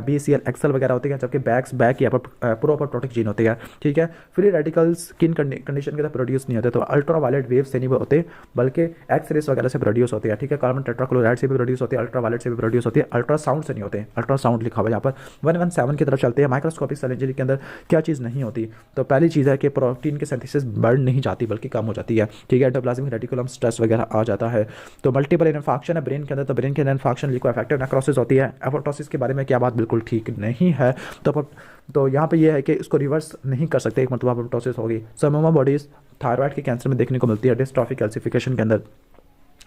BCL एक्सल वगैरह होती है, जबकि बैक या प्रो एपोप्टोटिक जीन होती है। ठीक है। फ्री रेडिकल्स स्किन कंडीशन के अंदर प्रोड्यूस नहीं होते तो अल्ट्रा वायलेट वेव से नहीं होते बल्कि एक्स रेस वगैरह से प्रोड्यूस होते हैं। ठीक है। कार्बन टेट्राक्लोराइड से भी प्रोड्यूस होती है, अल्ट्रा वायलेट से भी प्रोड्यूस होती है, अल्ट्रासाउंड से नहीं होते। अल्ट्रासाउंड लिखा हुआ है यहाँ पर। 117 की तरफ चलते हैं। माइक्रोस्कोपिक सेल इंजरी के अंदर क्या चीज़ नहीं होती तो पहली चीज़ है कि प्रोटीन की सिंथेसिस बढ़ नहीं जाती बल्कि कम हो जाती है। ठीक है। एंडोप्लाज्मिक रेटिकुलम स्ट्रेस वगैरह आ जाता है। तो मल्टीपल इन्फेक्शन है ब्रेन के अंदर तो ब्रेन के अंदर इन्फेक्शन लिको अफेक्टिव नेक्रोसिस होती है। एपोप्टोसिस के बारे में क्या बात बिल्कुल ठीक नहीं है तो यहाँ पे ये है कि इसको रिवर्स नहीं कर सकते, एक मतलब एपोप्टोसिस होगी। सर्मोमा बॉडीज थायराइड के कैंसर में देखने को मिलती है डिस्ट्रॉफिक कैल्सिफिकेशन के अंदर।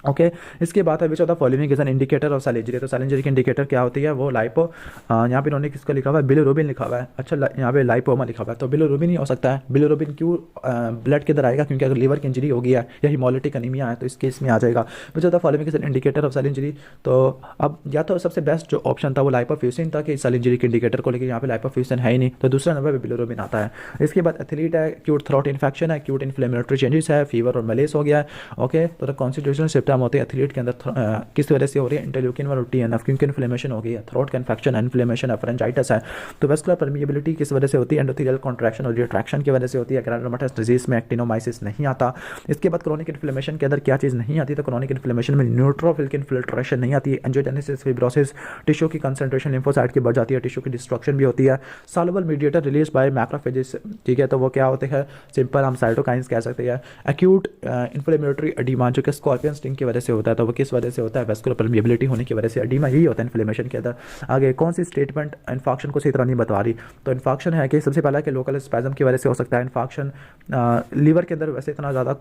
ओके इसके बाद है which of the following is an indicator of cell injury तो सेल इंजरी की इंडिकेटर क्या होती है वो लाइपो, यहाँ पे इन्होंने किसका लिखा हुआ है बिलिरुबिन लिखा हुआ है। अच्छा यहाँ पे लाइपोमा लिखा हुआ है तो बिलिरुबिन ही हो सकता है। बिलिरुबिन क्यों ब्लड के अंदर आएगा क्योंकि अगर लीवर की इंजरी होगी है या हिमोलिटिक अनीमिया है तो इस केस में आ जाएगा। Which of the following is an indicator of cell injury तो अब या तो सबसे बेस्ट जो ऑप्शन था वो लाइपोफ्यूसिन था कि सेल इंजरी के इंडिकेटर को लेकर, यहाँ पे लाइपोफ्यूसिन है ही नहीं तो दूसरा नंबर पर बिलिरुबिन आता है। इसके बाद एथलीट है, एक्यूट थ्रोट इन्फेक्शन है, एक्यूट इन्फ्लेमेटरी चेंजेस है, फीवर और मलेस हो गया है। ओके तो कॉन्स्टिट्यूशनल सिम्टम होते हैं एथलीट के अंदर किस वजह से हो रही है इंटरल्यूकिन 1 और TNF क्योंकि इन्फ्लेमेशन हो गई है, थ्रोट का इन्फेक्शन इन्फ्लेमेशन है, फ्रेंजाइटिस है। तो वेस्कुलर परमिएबिलिटी किस वजह से होती है एंडोथेलियल कॉन्ट्रैक्शन और रिट्रैक्शन की वजह से होती है। ग्रैनुलोमाटाइस डिजीज में एक्टिनोमाइसिस नहीं आता। इसके बाद क्रोनिक इन्फ्लेमेशन के अंदर क्या चीज़ नहीं आती तो क्रोनिक इन्फ्लेमेशन में न्यूट्रोफिल की इन्फिल्ट्रेशन नहीं आती है। एंजियोजेनेसिस फिब्रोसिस टिश्यू की कंसंट्रेशन लिम्फोसाइट की बढ़ जाती है, टिश्यू की डिस्ट्रक्शन भी होती है। Soluble mediator release by macrophages. ठीक है तो वो क्या होते हैं सिंपल हम साइटोकाइंस कह सकते हैं। एक्यूट इन्फ्लेमेटरी एडिमा जो कि स्कॉर्पियन स्टिंग की वजह से होता है तो वो किस वजह से होता है वेस्कुलर परमिएबिलिटी होने की वजह से। एडिमा यही होता है इन्फ्लेमेशन के अंदर। आगे कौन सी स्टेटमेंट इन्फेक्शन को सही तरह नहीं बता रही तो इन्फेक्शन है कि सबसे पहला कि लोकल स्पैज्म की वजह से हो सकता है। इन्फेक्शन लीवर के अंदर वैसे इतना ज़्यादा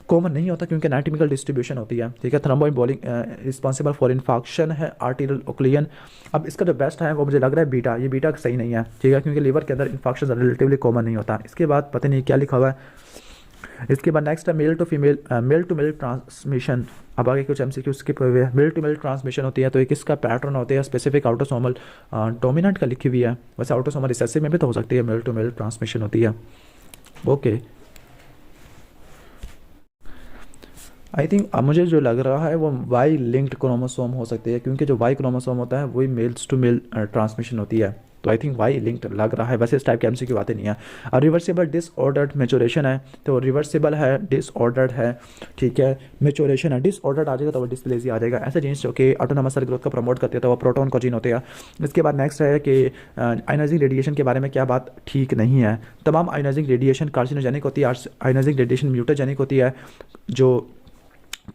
कॉमन नहीं होता क्योंकि एनाटॉमिकल डिस्ट्रीब्यूशन होती है। ठीक है। थ्रोम्बोएम्बोलिक रिस्पॉन्सिबल फॉर इन्फेक्शन है आर्टेरियल ओक्लियन। अब इसका जो बेस्ट है वो मुझे लग रहा है बीटा, ये बीटा सही नहीं है। ठीक है क्योंकि लीवर के अंदर इन्फेक्शन रिलेटिवली कॉमन नहीं होता। इसके बाद पता नहीं क्या लिखा हुआ है। इसके बाद नेक्स्ट है मेल टू मेल ट्रांसमिशन। अब आगे कुछ MCQ स्किप हुए हैं। मेल टू मेल ट्रांसमिशन होती है तो एक इसका पैटर्न होता है स्पेसिफिक ऑटोसोमल डोमिनेंट का लिखी हुई है, वैसे ऑटोसोमल रिसेसिव में भी तो हो सकती है मेल टू मेल ट्रांसमिशन होती है। ओके आई थिंक मुझे जो लग रहा है वो वाई लिंक्ड क्रोमोसोम हो सकती है क्योंकि जो वाई क्रोमोसोम होता है वही मेल्स टू मेल ट्रांसमिशन होती है तो आई थिंक वाई लिंक्ड लग रहा है। वैसे इस टाइप के MCQ बातें नहीं है। और रिवर्सिबल डिसऑर्डर्ड मेचोरेशन है तो रिवर्सिबल है डिसऑर्डर्ड है। ठीक है मेचोरेशन है, डिसऑर्डर्ड आ जाएगा तो वो डिस्प्लेसिया आ जाएगा। ऐसे जीन्स जो कि ऑटोनोमस सेल ग्रोथ को प्रमोट करते हैं तो वो प्रोटॉन को जीन होते हैं। इसके बाद नेक्स्ट है कि आयोनाइजिंग रेडिएशन के बारे में क्या बात ठीक नहीं है। तमाम आयोनाइजिंग रेडिएशन कार्सिनोजेनिक होती है, आयोनाइजिंग रेडिएशन म्यूटाजेनिक होती है। जो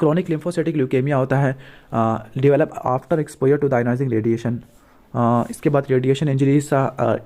क्रोनिक लिम्फोसाइटिक ल्यूकेमिया होता है develop after exposure to the ionising radiation. इसके बाद radiation injuries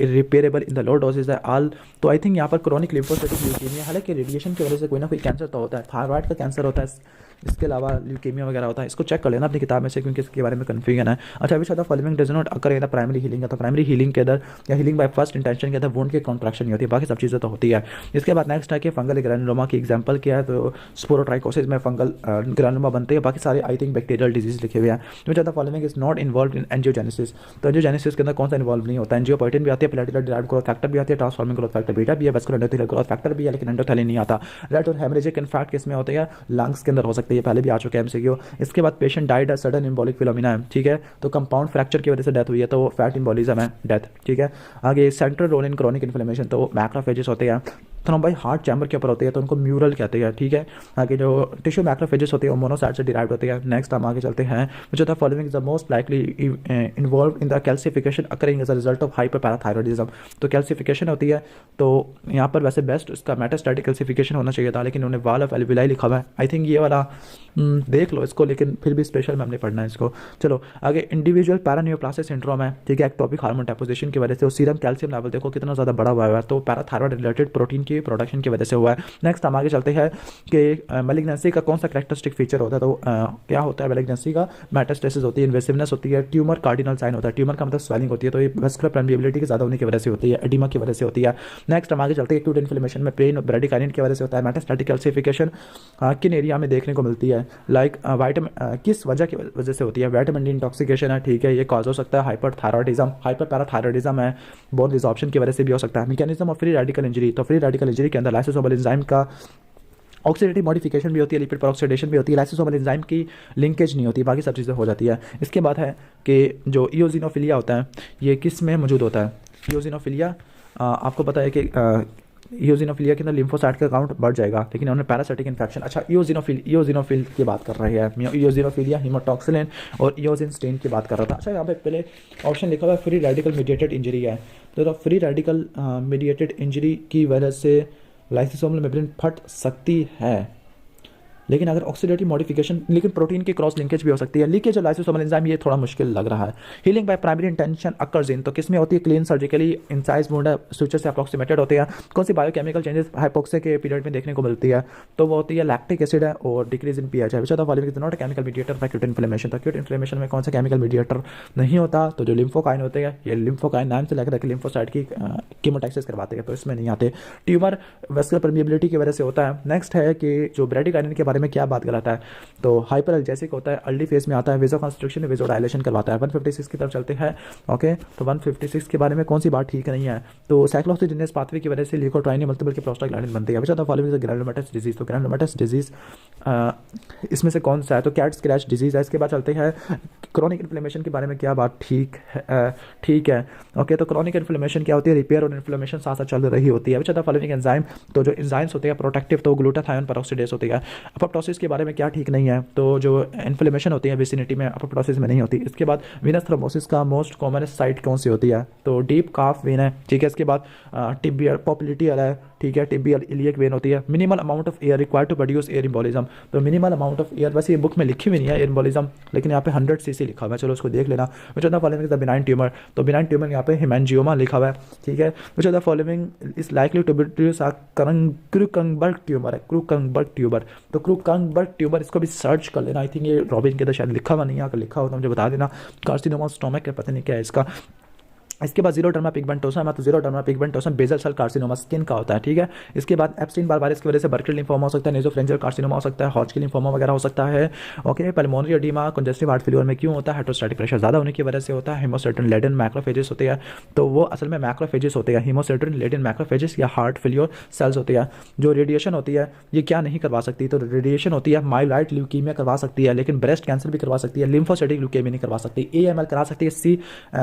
irreparable in the low doses है आल। तो आई थिंक यहाँ पर क्रोनिक लिम्फोसाइटिक ल्यूकेमिया, हालांकि रेडिएशन की वजह से कोई ना कोई कैंसर तो होता है, थायराइड का कैंसर होता है, इसके अलावा ल्यूकेमिया वगैरह होता है। इसको चेक कर लेना अपनी किताब में से क्योंकि इसके बारे में कन्फ्यूजन है। अच्छा विच of the following does not occur in the primary healing है तो प्राइमरी हीलिंग के अंदर या हीलिंग बाय फर्स्ट इंटेंशन के अंदर वुंड की कॉन्ट्रैक्शन नहीं होती है, बाकी सब चीज़ें तो होती है। इसके बाद नेक्स्ट है कि फंगल ग्रैनुलोमा की एग्जांपल क्या है तो स्पोरोट्राइकोसिस में फंगल ग्रैनुलोमा बनते हैं, बाकी सारे आई थिंक बैक्टीरियल डिजीज लिखे हुए हैं। Which of the following is not involve in angiogenesis तो एंजियोजेनेसिस के अंदर कौन सा इन्वॉल्व नहीं होता। एंजियोपोइटिन भी आती है, प्लेटलेट डिराइव्ड ग्रोथ फैक्टर भी आती है, ट्रांसफॉर्मिंग ग्रोथ फैक्टर बीटा भी है, वेस्कुलर एंडोथेलियल ग्रोथ फैक्टर भी है, लेकिन एंडोथेलिन नहीं आता। रेड और हेमरेजिक इन्फैक्ट किस में होते हैं लंग्स के अंदर हो सकते हैं, पहले भी आ चुके हैं MCQ। इसके बाद पेशेंट डाइड है सडन एम्बोलिक फिनोमेना है। ठीक है तो कंपाउंड फ्रैक्चर की वजह से डेथ हुई है तो वो फैट एम्बोलिज्म है डेथ। ठीक है आगे central role in chronic inflammation तो मैक्रोफेजेस होते हैं। थ्रोम्बाई हार्ट चैम्बर के ऊपर होते हैं तो उनको म्यूरल कहते हैं। ठीक है आगे जो टिश्यू मैक्रोफेजेस होते हैं वो मोनोसाइट से डिराइव्ड होते हैं। नेक्स्ट हम आगे चलते हैं which of the following is the most likely involve in the calcification occurring as a result of hyperparathyroidism तो कैल्सिफिकेशन होती है तो यहाँ पर वैसे बेस्ट इसका मेटास्टैटिक कैल्सिफिकेशन होना चाहिए था, लेकिन उन्होंने वाल ऑफ एल्विलाई लिखा हुआ है। आई थिंक ये वाला देख लो इसको, लेकिन फिर भी स्पेशल में हमने पढ़ना है इसको। चलो आगे इंडिविजुअल पैरानियोप्लासिस सिंड्रोम है। ठीक है एक्टोपिक हार्मोन डेपोजिशन की वजह से सीरम कैल्शियम लेवल देखो कितना ज़्यादा बड़ा हुआ है तो पैराथायरॉइड रिलेटेड प्रोटीन की की प्रोडक्शन की वजह से हुआ है। नेक्स्ट हम आगे चलते हैं कि मैलिग्नेंसी का कौन सा कैरेक्टरिस्टिक फीचर होता है। तो क्या होता है मैलिग्नेंसी का? मेटास्टेसिस होती है, इन्वेसिवनेस होती है, ट्यूमर कार्डिनल साइन होता है। ट्यूमर का मतलब स्वेलिंग होती है, तो ये वेस्कुलर परमेबिलिटी की ज़्यादा होने की वजह से होती है, एडिमा की वजह से होती है। नेक्स्ट हम आगे चलते हैं एक्यूट इन्फ्लेमेशन में पेन और ब्रेडिकाइनिन की वजह से होता है। मेटास्टैटिक कैल्सिफिकेशन किन एरिया में देखने को मिलती है? लाइक वाइटामिन किस वजह की वजह से होती है? विटामिन डी इंटॉक्सिकेशन है, ठीक है, ये कॉज हो सकता है। हाइपरथायरॉयडिज्म, हाइपरपैराथायरॉयडिज्म है, बोन रिजॉर्प्शन की वजह से भी हो सकता है। Mechanism of free radical injury, तो फ्री रेडिकल इंजरी के अंदर लाइसोसोमल एंजाइम का ऑक्सीडेटिव मॉडिफिकेशन भी होती है, लिपिड परऑक्सीडेशन भी होती है, लाइसोसोमल एंजाइम की लिंकेज नहीं होती, बाकी सब चीज़ें हो जाती है। इसके बाद है कि जो इओजिनोफिलिया होता है ये किस में मौजूद होता है? इओजिनोफिलिया आपको पता है कि इओजिनोफिलिया के अंदर लिम्फोसाइट का काउंट बढ़ जाएगा, लेकिन उन्होंने पैरासाइटिक इन्फेक्शन। अच्छा, इओजिनोफिल की बात कर रहे हैं, इओजिनोफिलिया, हीमोटॉक्सिलिन और इओजिन स्टेन की बात कर रहा था। अच्छा, यहाँ पे पहले ऑप्शन लिखा हुआ है फ्री रेडिकल मीडिएटेड इंजरी है, तो फ्री रेडिकल मीडिएटेड इंजरी की वजह से लाइसोसोमल मेम्ब्रेन फट सकती है, लेकिन अगर ऑक्सीडेटिव मॉडिफिकेशन, लेकिन प्रोटीन की क्रॉस लिंकेज भी हो सकती है। लीकेज ऑफ लाइसोसोमल एंजाइम ये थोड़ा मुश्किल लग रहा है। Healing by primary intention occurs in, तो किसमें होती है? Clean surgically incise wound suture से अप्रोक्सीमेटेड होते हैं। कौन सी बायोकेमिकल चेंजेस हाइपोक्सिया के पीरियड में देखने को मिलती है? तो वो होती है लैक्टिक एसिड है और डिक्रीज इन पीएच है। Which of the following is not a chemical mediator for acute inflammation, तो एक्यूट इन्फ्लेमेशन में कौन सा केमिकल मीडिएटर नहीं होता? तो जो लिम्फोकाइन होते हैं, ये लिम्फोकाइन नाम से लग रहा है कि लिम्फोसाइट की कीमोटैक्सिस करवाते हैं, तो इसमें नहीं आते। ट्यूमर वेस्कुलर परमिएबिलिटी की वजह से होता है। नेक्स्ट है कि जो ब्रेडिकाइनिन के बारे में क्या बात करता है, तो हाइपर एल्जेसिक होता है, अर्ली फेज में आता है, वेजो कंस्ट्रक्शन वेजो डायलेशन करवाता है। 156 की तरफ चलते हैं। ओके, तो 156 के बारे में कौन सी बात ठीक नहीं है? तो साइक्लोऑक्सीजिनेस पाथवे की वजह से ल्यूकोट्राइनिन मल्टीपल की प्रोस्टाग्लैंडिन बनती है। Which following is granulomatous disease, तो ग्रैनुलोमेटस डिजीज इसमें से कौन सा है? तो कैट स्क्रैच डिजीज है। इसके बाद चलते हैं क्रोनिक इन्फ्लेमेशन के बारे में क्या बात ठीक है। ओके, तो क्रोनिक इन्फ्लेमेशन क्या होती है? रिपेयर और इन्फ्लेमेशन साथ साथ चल रही होती है। विच फॉलोइंग एंजाइम, तो जो एंजाइम्स होते हैं प्रोटेक्टिव, तो ग्लूटाथायोन पेरोक्सीडेस होती है। अपोप्टोसिस के बारे में क्या ठीक नहीं है? तो जो इन्फ्लेमेशन होती है विसिनिटी में, अपोप्टोसिस में नहीं होती। इसके बाद वीनस थ्रोम्बोसिस का मोस्ट कॉमन साइट कौन सी होती है? तो डीप काफ वेन है, ठीक है। इसके बाद टिबियल पॉपुलिटियल है, ठीक है, टिबियल इलियक वेन होती है। Minimal amount of air required to produce air embolism, तो मिनिमल अमाउंट ऑफ एयर, वैसे ये बुक में लिखी हुई नहीं है एयर एम्बोलिज्म, लेकिन यहाँ पे 100 cc लिखा हुआ है, चलो उसको देख लेना। Which of the following is the benign tumour, तो बिनाइन ट्यूमर यहाँ पे हेमेंजियोमा लिखा हुआ है, ठीक है। Which of the following is likely to produce Krukenberg tumour है, क्रूकंबर्ग ट्यूमर, तो क्रूकंबर्ग ट्यूमर इसको भी सर्च कर लेना। आई थिंक ये रॉबिन के अंदर शायद लिखा हुआ नहीं है, अगर लिखा हो तो मुझे बता देना। कार्सिनोमा स्टोमक है, पता नहीं क्या है इसका। इसके बाद जीरोडर्मा पिगमेंटोसा, तो xeroderma pigmentosa basal cell carcinoma skin का होता है, ठीक है। इसके बाद एप्स्टीन बार वायरस की वजह से बर्किल लिम्फोमा हो सकता है, नेजोफ्रेंजियल कार्सिनोमा हो सकता है, हॉजकिन लिम्फोमा वगैरह हो सकता है। Okay, pulmonary oedema congestive heart failure में क्यों होता है? हाइड्रोस्टैटिक प्रेशर ज़्यादा होने की वजह से होता है। हेमोसिटिन लेडन मैक्रोफेजेस होते हैं, तो वो असल में मैक्रोफेजेस होते हैं, हेमोसिटिन लेडन मैक्रोफेजेस या हार्ट फेलियर सेल्स होते हैं। जो रेडिएशन होती है ये क्या नहीं करवा सकती? तो रेडिएशन होती है माइलाइट ल्यूकीमिया करवा सकती है, लेकिन ब्रेस्ट कैंसर भी करवा सकती है, लिम्फोसाइटिक ल्यूकेमिया नहीं करवा सकती, AML करा सकती है,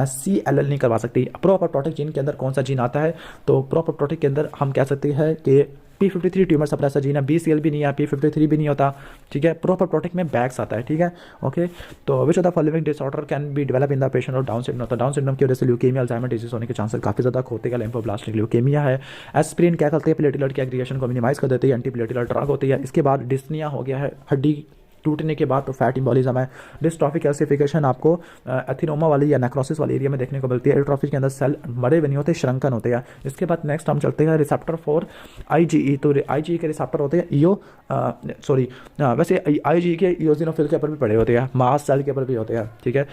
CLL नहीं करवा सकती। प्रोअपोप्टोटिक जीन के अंदर कौन सा जीन आता है? तो प्रोअपोप्टोटिक के अंदर हम कह सकते हैं कि P53 ट्यूमर सप्रेसर जीन है, BCL भी नहीं है, P53 भी नहीं होता, ठीक है। प्रोअपोप्टोटिक में बैक्स आता है, ठीक है। ओके, तो विच of the following disorder can be develop in the patient और डाउन सिंड्रोम, तो डाउन सिंड्रोम की वजह से ल्यूकेमिया अल्जाइमर डिजीज होने के चांसेस काफी ज्यादा होते हैं। लिम्फोब्लास्टिक ल्यूकेमिया है। एस्पिरिन क्या करते हैं? प्लेटलेट के एग्रीगेशन को मिनिमाइज कर देती है, एंटी प्लेटलेट ड्रग होती है। इसके बाद डिस्निया हो गया है, हड्डी टूटने के बाद, तो फैट इम्बोलिज्म है। डिस्ट्रॉफिक कैल्सिफिकेशन आपको एथिनोमा वाली या नेक्रोसिस वाली एरिया में देखने को मिलती है। एट्रोफी के अंदर सेल मरे हुए नहीं होते, श्रंकन होते हैं। इसके बाद नेक्स्ट हम चलते हैं रिसेप्टर फॉर IgE, तो IgE के रिसेप्टर होते हैं वैसे IgE के इओजिनोफिल के ऊपर भी पड़े होते हैं, मास सेल के ऊपर भी होते हैं, ठीक है।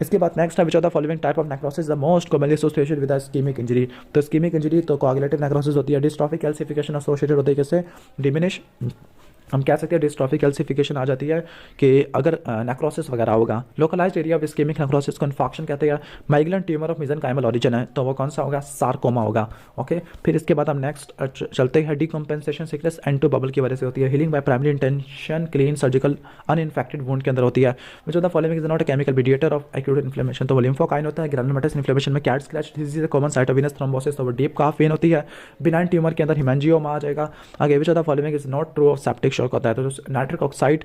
इसके बाद नेक्स्ट है which of the following type of necrosis the most commonly associated with ischaemic injury, तो इस्कीमिक इंजरी तो कोआगुलेटिव नेक्रोसिस होती है। डिस्ट्रॉफिक कैल्सिफिकेशन एसोसिएटेड होती है किससे? डिमिनिश, हम कह सकते हैं डिस्ट्रॉफिक कैल्सिफिकेशन आ जाती है कि अगर नेक्रोसिस वगैरह होगा। Localised area of ischaemic necrosis को इन्फेक्शन कहते हैं। Migrant tumour of mesenchymal origin है, तो वो कौन सा होगा? सार्कोमा होगा। ओके, फिर इसके बाद हम नेक्स्ट चलते हैं डीकम्पेंसेशन सिकनेस एंटो बबल की वजह से होती है। Healing by primary intention clean surgical uninfected wound के अंदर होती है। Which of the following is not a chemical mediator of acute inflammation, तो वो लिम्फोकाइन होता है। ग्रैनुलोमेटस इन्फ्लेमेशन में cat scratch disease common site of venous thrombosis, तो वो डीप काफ वेन होती है। बिनाइन ट्यूमर के अंदर हेमेंजियोमा आ जाएगा। आगे विच of the following is not true of septic shock होता है। तो नाइट्रिक ऑक्साइड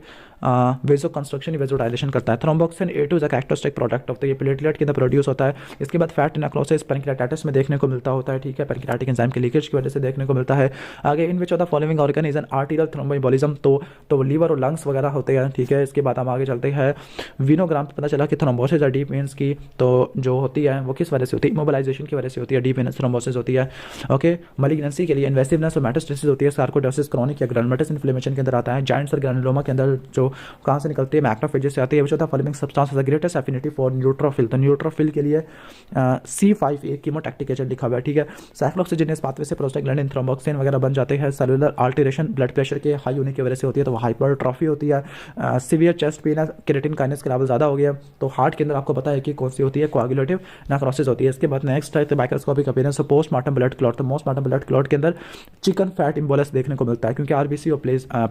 वेजो कंस्ट्रक्शन वेजो डायलेशन करता है। Thromboxane A2 is a characteristic product of the, ये प्लेटलेट के अंदर प्रोड्यूस होता है। इसके बाद फैट नेक्रोसिस पैनक्रियाटाइटिस में देखने को मिलता होता है, ठीक है, पैनक्रियाटिक एंजाइम के लीकेज की वजह से देखने को मिलता है। आगे in which of the following organ is an arterial thromboembolism, तो लीवर और लंग्स वगैरह होते हैं, ठीक है। इसके बाद हम आगे चलते हैं, वीनोग्राम पता चला कि थ्रोम्बोसिस या डीप वेन्स की तो जो होती है वो किस वजह से होती है, इमोबिलाइजेशन की वजह से होती है, डीप वेनस थ्रोम्बोसिस होती है। ओके, मैलिग्नेंसी के लिए इन्वेसिवनेस और मेटास्टेसिस होती है, सार्कोइडोसिस क्रोनिक या ग्रैनुलोमेटस इन्फ्लेमेशन के अंदर आता है। जायंट सेल ग्रैनुलोमा के अंदर जो कहाँ से निकलती है, मैक्रोफेजेस से आती है। Which of the following substance has the greatest affinity for neutrophil, तो न्यूट्रोफिल के लिए C5A कीमोटैक्टिक एजेंट लिखा हुआ है, ठीक है। साइक्लोऑक्सीजिनेस पाथवे से प्रोस्टाग्लैंडिन थ्रोम्बोक्सिन वगैरह बन जाते हैं। सेलुलर अल्टरेशन ब्लड प्रेशर के हाई होने की वजह से होती है, तो वो हाइपरट्रॉफी होती है। सीवियर चेस्ट पेन है, क्रिएटिन काइनेस के लेवल ज़्यादा हो गया, तो हार्ट के अंदर आपको पता है कि कौन सी होती है, कोआगुलेटिव नेक्रोसिस होती है। इसके बाद नेक्स्ट है microscopic appearance of postmortem blood clot, तो पोस्टमार्टम ब्लड क्लॉट के अंदर चिकन फैट इम्बोलस देखने को मिलता है, क्योंकि आरबीसी और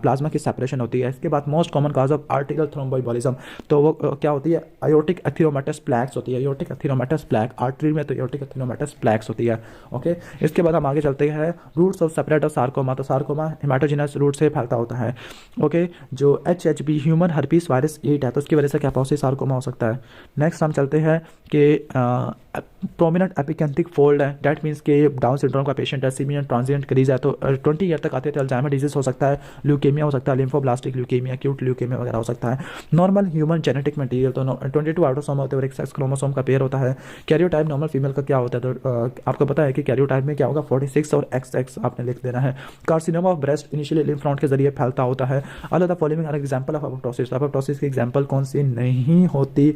प्लाज्मा की सेपरेशन होती है। इसके बाद most common cause of article thromboembolism, तो वो क्या होती है, आयोटिक एथिरोमेटस प्लैक्स होती है, आयोटिक एथिरोमेटस प्लैक, आर्टरी में तो आयोटिक एथिरोमेटस प्लैक्स होती है। ओके, इसके बाद हम आगे चलते हैं, routes of separate of sarcoma, तो सार्कोमा हेमाटोजिनस रूट से फैलता होता है। ओके, जो HHV ह्यूमन हर्पीस वायरस 8 है, तो उसकी वजह से कैपोसी सार्कोमा हो सकता है। नेक्स्ट हम चलते हैं कि प्रोमिनेंट एपिकेंथिक फोल्ड है, डैट मीन्स कि डाउन सिंड्रोम का पेशेंट है, सिमियन ट्रांजिएंट क्रीज है, तो 20 ईयर तक आते थे। अल्जाइमर डिजीज हो सकता है, ल्यूकेमिया हो सकता है, लिम्फोब्लास्टिक ल्यूकेमिया, एक्यूट ल्यूकेमिया वगैरह हो सकता है। नॉर्मल ह्यूमन जेनेटिक मटेरियल, तो 22 ऑटोसोम होते हैं और एक सेक्स क्रोमोसोम का पेयर होता है। कैरियोटाइप नॉर्मल फीमेल का क्या होता है, तो आपको पता है कि कैरियोटाइप में क्या होगा, 46 और XX आपने लिख देना है। Carcinoma of breast initially lymph node के जरिए फैलता होता है। All the following are example of apoptosis, apoptosis की एग्जांपल कौन सी नहीं होती,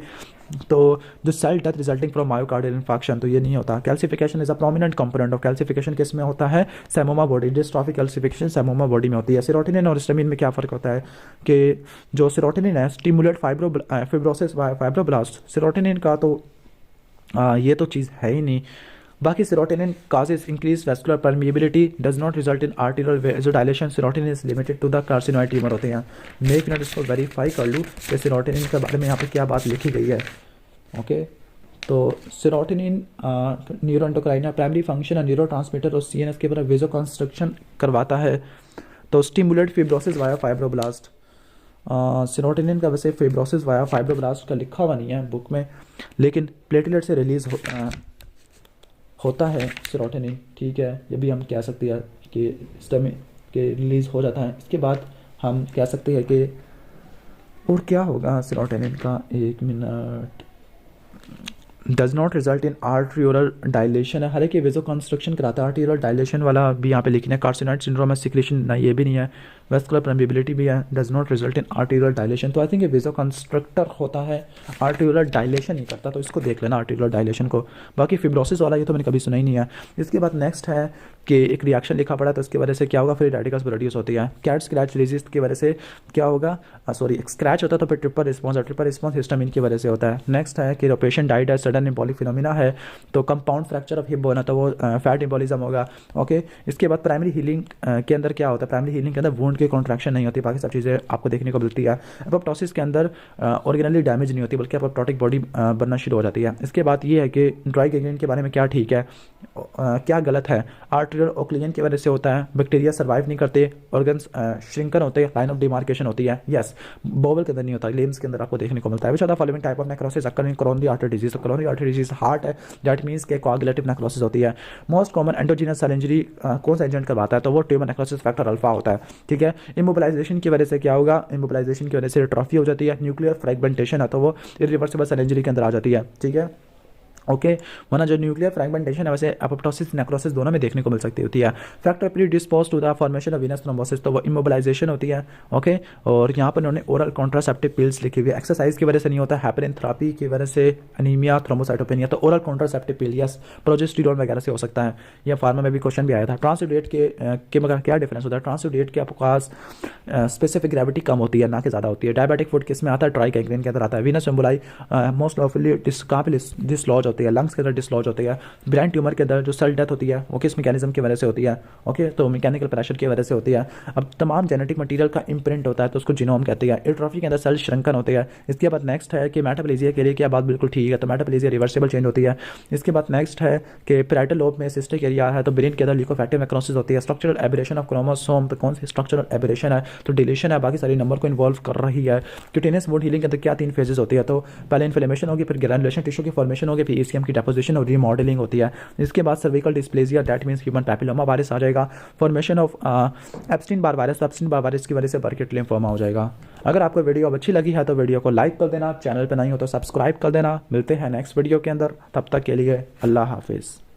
तो जो cell death resulting from myocardial infection, तो ये नहीं होता। Calcification is a prominent component of, calcification किस में होता है, psammoma body, dystrophic calcification psammoma body में होती है। सेरोटोनिन और हिस्टामिन में क्या फर्क होता है कि जो सेरोटोनिन है स्टिमुलेट फाइब्रोसिस फाइब्रोब्लास्ट, सेरोटोनिन का तो ये तो चीज़ है ही नहीं। बाकी serotonin causes increased vascular permeability, does not result in arterial vasodilation, serotonin is limited to the carcinoid tumor होते हैं। मैं एक मिनट इसको वेरीफाई कर लूँ कि सेरोटोनिन के बारे में यहाँ पे क्या बात लिखी गई है। ओके, तो सेरोटोनिन न्यूरोएंडोक्राइन प्राइमरी फंक्शन है, न्यूरोट्रांसमीटर और CNS के ऊपर वेजो कंस्ट्रक्शन करवाता है, तो stimulate fibrosis via fibroblast. Serotonin का वैसे फिब्रोसिस वाया फाइब्रोब्लास्ट का लिखा हुआ नहीं है बुक में, लेकिन प्लेटलेट से रिलीज होता है सेरोटोनिन, ठीक है, ये भी हम कह सकते हैं कि स्टमक के रिलीज़ हो जाता है। इसके बाद हम कह सकते हैं कि और क्या होगा सेरोटोनिन का, एक minute, does not result in arteriolar dilatation है, हालांकि वेजो कंस्ट्रक्शन कराता है, आर्ट्रियोलर डायलेशन वाला भी यहाँ पे लिखना है। कार्सिनॉइड सिंड्रोम है, सिक्रेशन ना, ये भी नहीं है। वेस्कुलर परमेबिलिटी भी है, does not result in arteriolar dilatation, तो आई थिंक ये वेजो कंस्ट्रक्टर होता है, आर्ट्रियोलर डायलेशन नहीं करता, तो इसको देख लेना आर्ट्रियोलर डायलेशन को। बाकी फिब्रोसिस वाला ये तो मैंने कभी सुना ही नहीं है। इसके बाद नेक्स्ट है कि एक रिएक्शन लिखा पड़ा, तो इसकी वजह से क्या होगा, फिर रेडिकल्स प्रोड्यूस होती है। कैट स्क्रैच डिजीज की वजह से क्या होगा, सॉरी एक स्क्रैच होता है तो फिर ट्रिपल रिस्पॉन्स हिस्टामिन की वजह से होता है। नेक्स्ट है कि पेशेंट डाइड है, सडन एम्बोलिक फिनोमिना है, तो compound fracture of hip bone है, तो वो फैट एम्बोलिज्म होगा। ओके, इसके बाद प्राइमरी हीलिंग के अंदर क्या होता है, प्राइमरी हीलिंग के अंदर वुंड की कॉन्ट्रैक्शन नहीं होती, बाकी सब चीज़ें आपको देखने को मिलती है। एपोप्टोसिस के अंदर ऑर्गेनली डैमेज नहीं होती, बल्कि एपोप्टोटिक बॉडी बनना शुरू हो जाती है। इसके बाद ये है कि ड्राई गैंग्रीन के बारे में क्या ठीक है, क्या गलत है। आर्टेरियल ओक्लियन की वजह से होता है, बैक्टीरिया सर्वाइव नहीं करते, ऑर्गन्स श्रिंकन होते हैं, लाइन ऑफ डिमार्केशन होती है। यस, बोवल के अंदर नहीं होता, लिम्स के अंदर आपको देखने को मिलता है। Which are the following type of necrosis occur in coronary artery disease, तो कोरोनरी आर्टरी डिजीज हार्ट है, दैट मीन्स के कोआगुलेटिव नेक्रोसिस होती है। Most common endogenous cell injury कौन सा एजेंट करवाता है, तो वो ट्यूमर नेक्रोसिस फैक्टर अल्फा होता है, ठीक है। इमोबिलाइजेशन की वजह से क्या होगा, इमोबिलाइजेशन की वजह से ट्रॉफी हो जाती है। न्यूक्लियर फ्रैगमेंटेशन है, तो वो इरिवर्सिबल सेल इंजरी के अंदर आ जाती है, ठीक है। ओके, वरना जो न्यूक्लियर फ्रैगमेंटेशन है वैसे एपोप्टोसिस नेक्रोसिस दोनों में देखने को मिल सकती होती है। Factor predispose to the formation of venous thrombosis, तो वो इमोबिलाइजेशन होती है। ओके, और यहाँ पर उन्होंने ओरल कॉन्ट्रासेप्टिव पिल्स लिखी हुई है। एक्सरसाइज की वजह से नहीं होता, हैपेरिन थेरेपी की वजह से अनीमिया थ्रोम्बोसाइटोपेनिया, तो ओरल कॉन्ट्रासेप्टिव पिल, यस, प्रोजेस्टेरॉन वगैरह से हो सकता है। यह फार्मा में भी क्वेश्चन भी आया था। ट्रांसयूडेट के मगर क्या डिफरेंस होता है, ट्रांसयूडेट के आपके पास स्पेसिफिक ग्रेविटी कम होती है, ना कि ज़्यादा होती है। डायबिटिक फूड किस में आता है, ड्राई गैंग्रीन के अंदर आता है। वीनस एम्बोलाई मोस्ट ऑफली कहाँ पे डिसलॉज होता होती है, लंग्स के अंदर डिसलॉज होती है, ब्रेन ट्यूमर के अंदर जो सेल डेथ होती है वो किस मैकेनिज्म की वजह से होती है, ओके, तो मैकेनिकल प्रेशर की वजह से होती है। अब तमाम जेनेटिक मटीरियल का इम्प्रिंट होता है तो उसको जीनोम कहते हैं। एट्रोफी के अंदर सेल श्रंकन होती है। इसके बाद नेक्स्ट है कि मेटाप्लेजिया के लिए क्या बात बिल्कुल ठीक है, तो मेटाप्लेजिया रिवर्सिबल चेंज होती है। इसके बाद नेक्स्ट है कि पैराइटल लोब में सिस्टिक एरिया है तो ब्रेन के अंदर ल्यूकोफैक्टिव मैक्रोसिस होती है। स्ट्रक्चरल एबरेशन ऑफ क्रोमोसोम, तो कौन सी स्ट्रक्चरल एबरेशन है, तो डिलीशन है, बाकी सारी नंबर को इन्वॉल्व कर रही है। क्यूटेनियस वुंड हीलिंग के अंदर क्या 3 फेजेस होती है, तो पहले इन्फ्लेमेशन होगी, फिर ग्रैनुलेशन टिश्यू की फॉर्मेशन होगी, फिर ईसीएम की डेपोजिशन और रीमॉडलिंग होती है। इसके बाद cervical dysplasia, that means human papilloma virus आ जाएगा। Formation of Epstein Barr virus, तो एप्स्टीन बार वायरस की वजह से बर्केट लिम्फोमा हो जाएगा। अगर आपको वीडियो अब अच्छी लगी है तो वीडियो को लाइक कर देना, चैनल पर नहीं हो तो सब्सक्राइब कर देना। मिलते हैं नेक्स्ट वीडियो के अंदर, तब तक के लिए अल्लाह हाफिज़।